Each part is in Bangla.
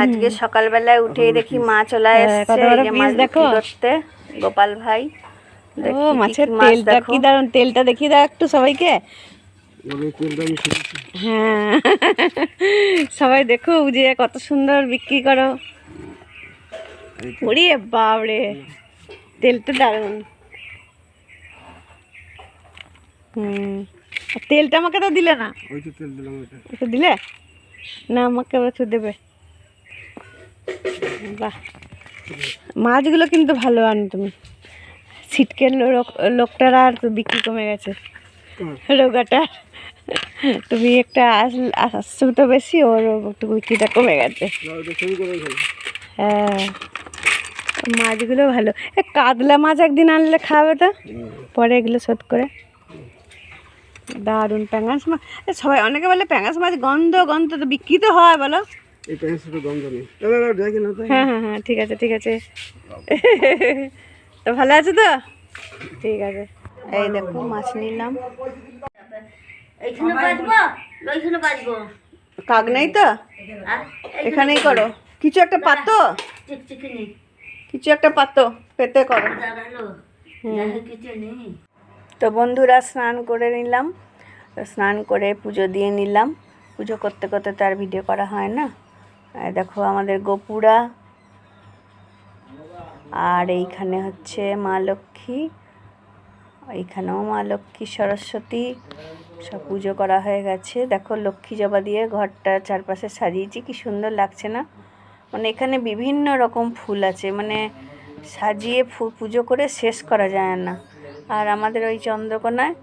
আজকে সকালবেলায় উঠেই দেখি মা চলে এসেছে এই যে মাছ বিক্রি করতে। গোপাল ভাই ও মাছের তেলটা কি দারুণ, তেলটা দেখিয়ে দাও একটু সবাইকে। হ্যাঁ সবাই দেখো যে কত সুন্দর বিক্রি করো। ওরে বাবরে, তেলটা দারুণ। তেলটা আমাকে তো দিলে না। ওটা দিলে না, আমাকে একটু দেবে। বাহ, মাছগুলো কিন্তু ভালো আনো তুমি। ছিটকের লোকটার আর বিক্রি কমে গেছে, রোগাটা। তুমি একটা আসছো তো বেশি, ওর একটু বিক্রিটা কমে গেছে। হ্যাঁ, মাছগুলো ভালো। কাতলা মাছ একদিন আনলে খাবে তো, পরে এগুলো শোধ করে। দারুণ প্যাঙাশ মাছ। সবাই অনেকে বলে প্যাঙাশ মাছ গন্ধ গন্ধ, তো বিক্রি তো হয় বলো। হ্যাঁ হ্যাঁ হ্যাঁ, ঠিক আছে ঠিক আছে। তো ভালো আছে তো, ঠিক আছে। এই দেখো মাছ নিলাম। কাক নেই তো, এখানেই করো। কিছু একটা পাতো, কিছু একটা পাতো পেতে করো। তো বন্ধুরা স্নান করে নিলাম, স্নান করে পুজো দিয়ে নিলাম। পুজো করতে করতে তার ভিডিও করা হয় না। দেখো আমাদের গোপুরা, আর এইখানে হচ্ছে মা লক্ষ্মী, এইখানেও মা লক্ষ্মী সরস্বতী, সব পুজো করা হয়ে গেছে। দেখো লক্ষ্মী জবা দিয়ে ঘরটা চারপাশে সাজিয়েছি, কি সুন্দর লাগছে না। মানে এখানে বিভিন্ন রকম ফুল আছে, মানে সাজিয়ে পুজো করে শেষ করা যায় না। আর আমাদের ওই চন্দ্রকোনায়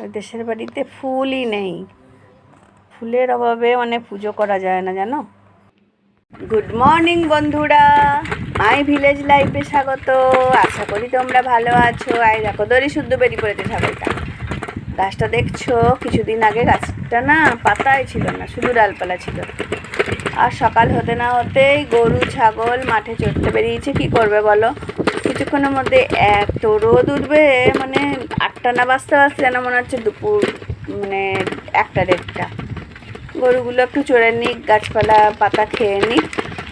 ওই দেশের বাড়িতে ফুলই নেই, ফুলের অভাবে মানে পুজো করা যায় না জানো। গুড মর্নিং বন্ধুরা, মাই ভিলেজ লাইফে স্বাগত। আশা করি তোমরা ভালো আছো। আর দেখো দড়ি শুদ্ধ বেরিয়ে পড়েছে ছাগলটা। গাছটা দেখছো, কিছুদিন আগে গাছটা না পাতাই ছিল না, শুধু ডালপালা ছিল। আর সকাল হতে না হতেই গরু ছাগল মাঠে চড়তে বেরিয়েছে। কি করবে বলো, কিছুক্ষণের মধ্যে এত রোদ উঠবে, মানে 8টা না বাজতে বাজতে যেন মনে হচ্ছে দুপুর, মানে 1টা 1:30। গরুগুলো একটু চড়ে নিক, গাছপালা পাতা খেয়ে নিক,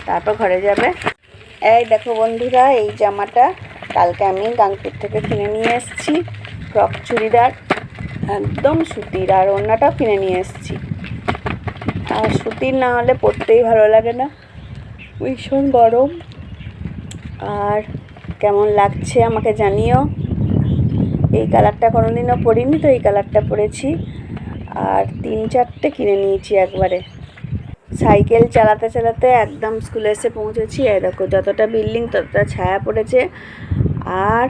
তারপর ঘরে যাবে। এই দেখো বন্ধুরা, এই জামাটা কালকে আমি গাংপুর থেকে কিনে নিয়ে এসেছি, ফ্রক চুড়িদার, একদম সুতির। আর ওড়নাটাও কিনে নিয়ে এসেছি। আর সুতির না হলে পরতেই ভালো লাগে না, ভীষণ গরম। আর কেমন লাগছে আমাকে জানিও। এই কালারটা কোনোদিনও পরিনি, তো এই কালারটা পরেছি। আর 3-4টে কিনে নিয়েছি একবারে। সাইকেল চালাতে চালাতে একদম স্কুলে এসে পৌঁছেছি। এই দেখো যতটা বিল্ডিং ততটা ছায়া পড়েছে। আর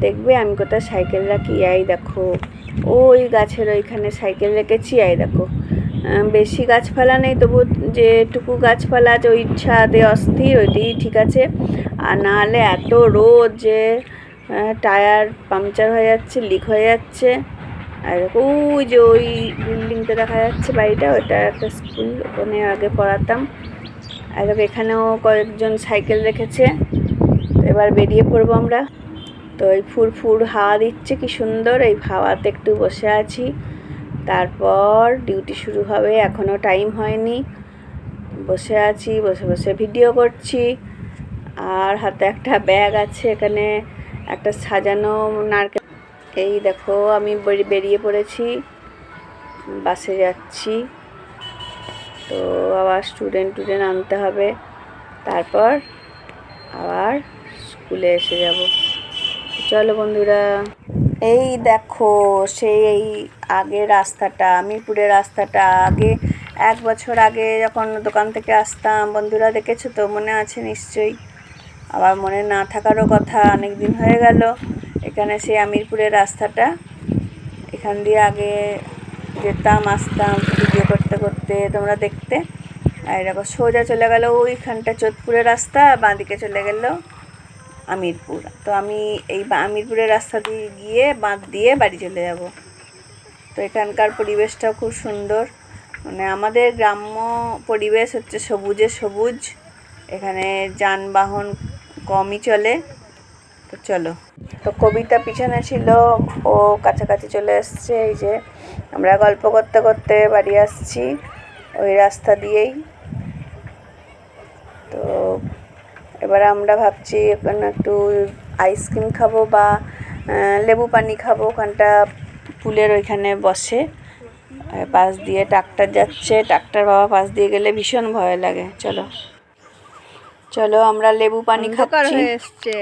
দেখবে আমি কোথায় সাইকেল রাখি, এই দেখো ওই গাছের ওইখানে সাইকেল রেখেছি। এই দেখো বেশি গাছপালা নেই, তবু যেটুকু গাছপালা আছে ওই ছাদে অস্থির, ওইটাই ঠিক আছে। আর নাহলে এত রোদ যে টায়ার পাংচার হয়ে যাচ্ছে, লিক হয়ে যাচ্ছে। আর ওই যে ওই বিল্ডিংটা দেখা যাচ্ছে বাড়িটা, ওটা একটা স্কুল, ওখানে আগে পড়াতাম। আর এখানেও কয়েকজন সাইকেল রেখেছে। এবার বেরিয়ে পড়বো আমরা। তো এই ফুরফুর হাওয়া দিচ্ছে, কি সুন্দর। এই হাওয়াতে একটু বসে আছি, তারপর ডিউটি শুরু হবে। এখনও টাইম হয়নি, বসে আছি, বসে বসে ভিডিও করছি। আর হাতে একটা ব্যাগ আছে, এখানে একটা সাজানো নারকেল। এই দেখো আমি বেরিয়ে পড়েছি, বাসে যাচ্ছি। তো আবার স্টুডেন্ট আনতে হবে, তারপর আবার স্কুলে এসে যাব। চলো বন্ধুরা, এই দেখো সেই এই আগের রাস্তাটা, মিরপুরের রাস্তাটা। আগে 1 বছর আগে যখন দোকান থেকে আসতাম, বন্ধুরা দেখেছো তো, মনে আছে নিশ্চয়ই। আবার মনে না থাকারও কথা, অনেক দিন হয়ে গেল। এখানে সেই আমিরপুরের রাস্তাটা, এখান দিয়ে আগে যেতাম আসতাম ভিডিও করতে করতে, তোমরা দেখতে। আর এরকম সোজা চলে গেল ওইখানটা চোদপুরের রাস্তা, বাঁদিকে চলে গেল আমিরপুর। তো আমি এই আমিরপুরের রাস্তা দিয়ে গিয়ে বাঁধ দিয়ে বাড়ি চলে যাব। তো এখানকার পরিবেশটাও খুব সুন্দর, মানে আমাদের গ্রাম্য পরিবেশ হচ্ছে সবুজে সবুজ। এখানে যানবাহন কমই চলে। তো চলো, তো কবিতা পিছনে ছিল, ও কাছাকাছি চলে এসছে। এই যে আমরা গল্প করতে করতে বাড়ি আসছি ওই রাস্তা দিয়েই। এবার আমরা ভাবছি ওখানে একটু আইসক্রিম খাবো বা লেবু পানি খাবো। ওখানটা পুলের ওইখানে বসে, পাশ দিয়ে ট্রাক্টর যাচ্ছে, ট্রাক্টর বাবা পাশ দিয়ে গেলে ভীষণ ভয় লাগে। চলো চলো আমরা লেবু পানি খাচ্ছি। হয়ে এসছে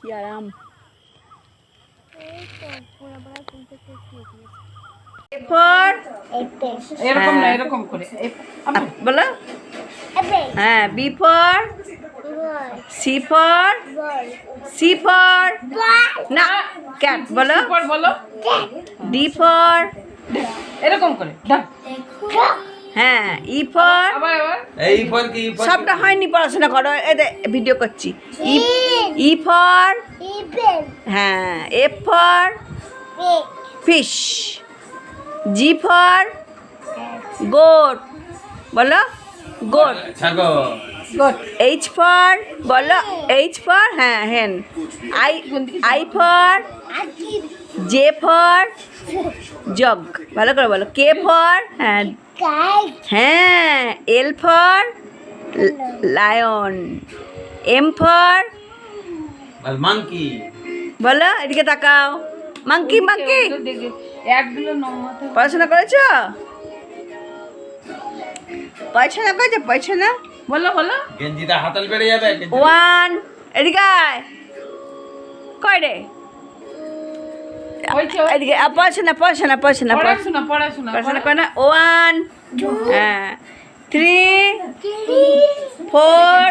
কি আরাম। এরকম না, এরকম করে বলো। হ্যাঁ, বি ফর সি ফর না ক্যাট বলো, বলো। ডি ফর এরকম করে, হ্যাঁ। ই ফর সবটা হয়নি, পড়াশোনা করো, ভিডিও করছি। ই ফর হ্যাঁ, F for fish, G for goat বলো, গোট। গোট। এইচ ফর বলো, এইচ ফর হ্যাঁ hen. I for J for jug ভালো করে বলো। কে ফর হ্যাঁ হ্যাঁ, L for lion, M for monkey বলো, এদিকে তাকাও। Monkey monkey. পড়াশোনা করেছো? পড়াশোনা করেছো? পড়াশোনা বলো বলো। গেঞ্জিটা হাতাল বেড়ে যাবে। ওয়ান, এদিকে আয়। কয় রে এদিকে পড়াশোনা পড়াশোনা পড়াশোনা পড়াশোনা পড়াশোনা করে না। ওয়ান, হ্যাঁ, 3 4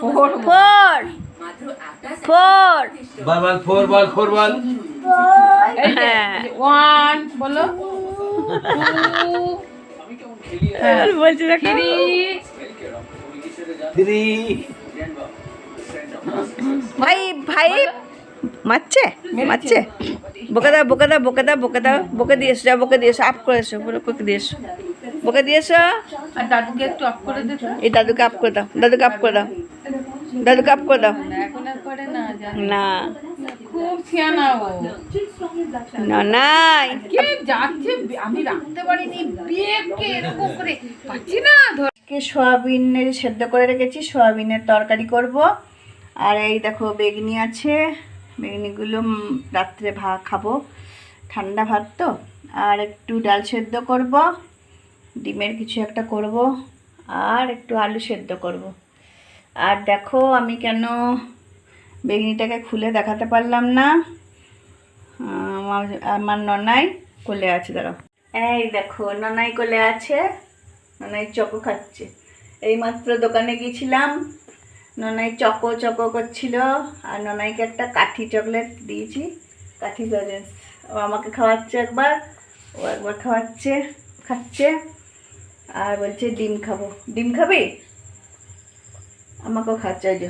4 4 বল 4 বল। হ্যাঁ, 1 বলো, 2 বলছি দেখো। 3 ভাই ভাই মারছে মারছে। বকে দাও বকে দাও বকে দাও বকে দাও, বকে দিয়ে এসো, যাও বকে দিয়ে এসো, আপ করে এসো, বকে দিয়ে এসো, বকে দিয়ে এসো। আর দাদুকে একটু অফ করে দে। এই দাদুকে আপ করে দাও, দাদুকে আপ করে দাও, দাদুকে আপ করে দাও। এখন আর করে না, না খুব সিয়ানা ও। না নাই কে যাচ্ছে আমি রাখতে পারিনি, বেগকে এরকম করে পাচ্ছি না। সোয়াবিনের সেদ্ধ করে রেখেছি, সোয়াবিনের তরকারি করব। আর এই দেখো বেগনি আছে, বেগনিগুলো রাত্রে ভাত খাবো, ঠান্ডা ভাত তো। আর একটু ডাল সেদ্ধ করব, ডিমের কিছু একটা করব, আর একটু আলু সেদ্ধ করব। আর দেখো আমি কেন বেগনিটাকে খুলে দেখাতে পারলাম না, আমার ননাই কোলে আছে। দাঁড়াও, এই দেখো ননাই কোলে আছে, ননাই চকো খাচ্ছে। এইমাত্র দোকানে গিয়েছিলাম, ননাই চকো চকো করছিল, আর ননাইকে একটা কাঠি চকলেট দিয়েছি, কাঠি লজেন্স। ও আমাকে খাওয়াচ্ছে একবার, ও একবার খাচ্ছে, আর বলছে ডিম খাবো। ডিম খাবি? আমাকেও খাচ্ছে। যে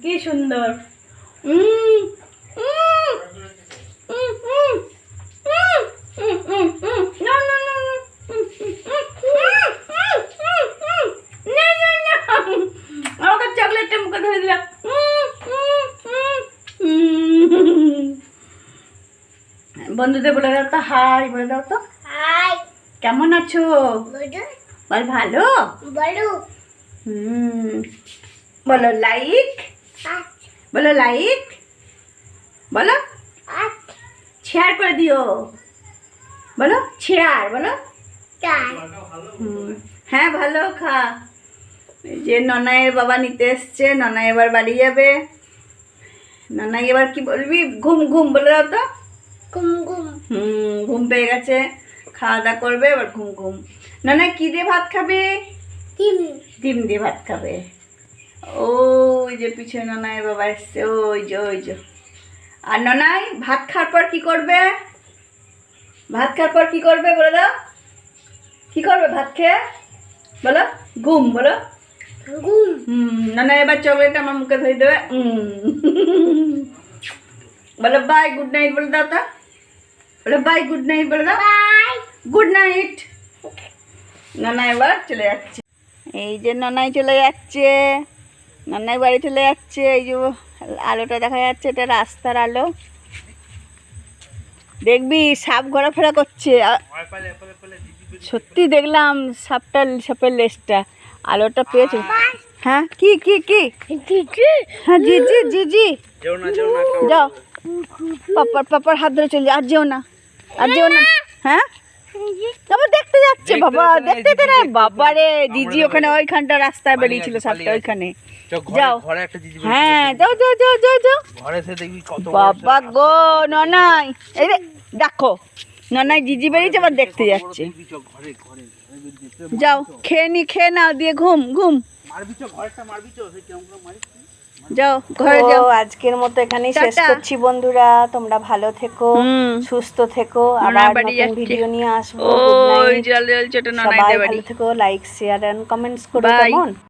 কি সুন্দর। আমাকে চকলেটটা মুখে ধরে দিলাম। বন্ধুদের বলে দাও তো হাই, বলে দাও তো হাই, কেমন আছো? বল ভালো বলো। বলো লাইক, বলো লাইক, বলো শেয়ার করে দিও, বলো শেয়ার, বলো হ্যাঁ ভালো খা। এই যে ননাইয়ের বাবা নিতে এসছে, ননাই এবার বাড়ি যাবে। ননাই এবার কি বলবি? ঘুম ঘুম বলে দাও তো। ঘুম ঘুম। ঘুম পেয়ে গেছে, খাওয়া দাওয়া করবে এবার ঘুম ঘুম। ননাই কি দিয়ে ভাত খাবে? ডিম দিয়ে ভাত খাবে। ওই যে পিছনে ননাইয়ের বাবা এসছে, ওই যে। আর ননাই ভাত খাওয়ার পর কি করবে? ভাত খাওয়ার পর কি করবে বলে দাও। কি করবে ভাত খেয়ে? বলো ঘুম, বলো ঘুম। ননাই এবার চকলেট আমার মুখে ধরে দেবে। বলো বাই, গুড নাইট বলে দাও তা। বলো বাই, গুড নাইট বলে দাও। Good night. ননাই এবার চলে যাচ্ছে। এই যে ননাই চলে যাচ্ছে, ননাই বাড়ি চলে যাচ্ছে। এই যে আলোটা দেখা যাচ্ছে, এটা রাস্তার আলো। দেখবি সাপ ঘোরাফেরা করছে। সত্যি দেখলাম সাপের লেজটা, আলোটা পেয়েছে। হ্যাঁ কি কি কি হ্যাঁ জি জি জি জি যাও, পাপার হাত ধরে চলে, আর যেও না, আর যেও না। হ্যাঁ তারপর দেখতে যাচ্ছে বাবা, দেখতে তো না বাবা রে। জিজি ওখানে ওইখানটা রাস্তায় বেরিয়েছিল সাপটা, ওইখানে যাও। হ্যাঁ যাও যাও যাও যাও যাও। বাবা গো ননাই, এই রে দেখো ননাই জিজি বেরিয়েছে, আবার দেখতে যাচ্ছে। যাও খেয়ে নাও, দিয়ে ঘুম ঘুম যাও, ঘরে যাও। আজকের মতো এখানেই শেষ করছি বন্ধুরা। তোমরা ভালো থেকো, সুস্থ থেকো, আবার নতুন ভিডিও নিয়ে আসবো। সবাই ভালো থেকো, লাইক শেয়ার এন্ড কমেন্টস করো কেমন।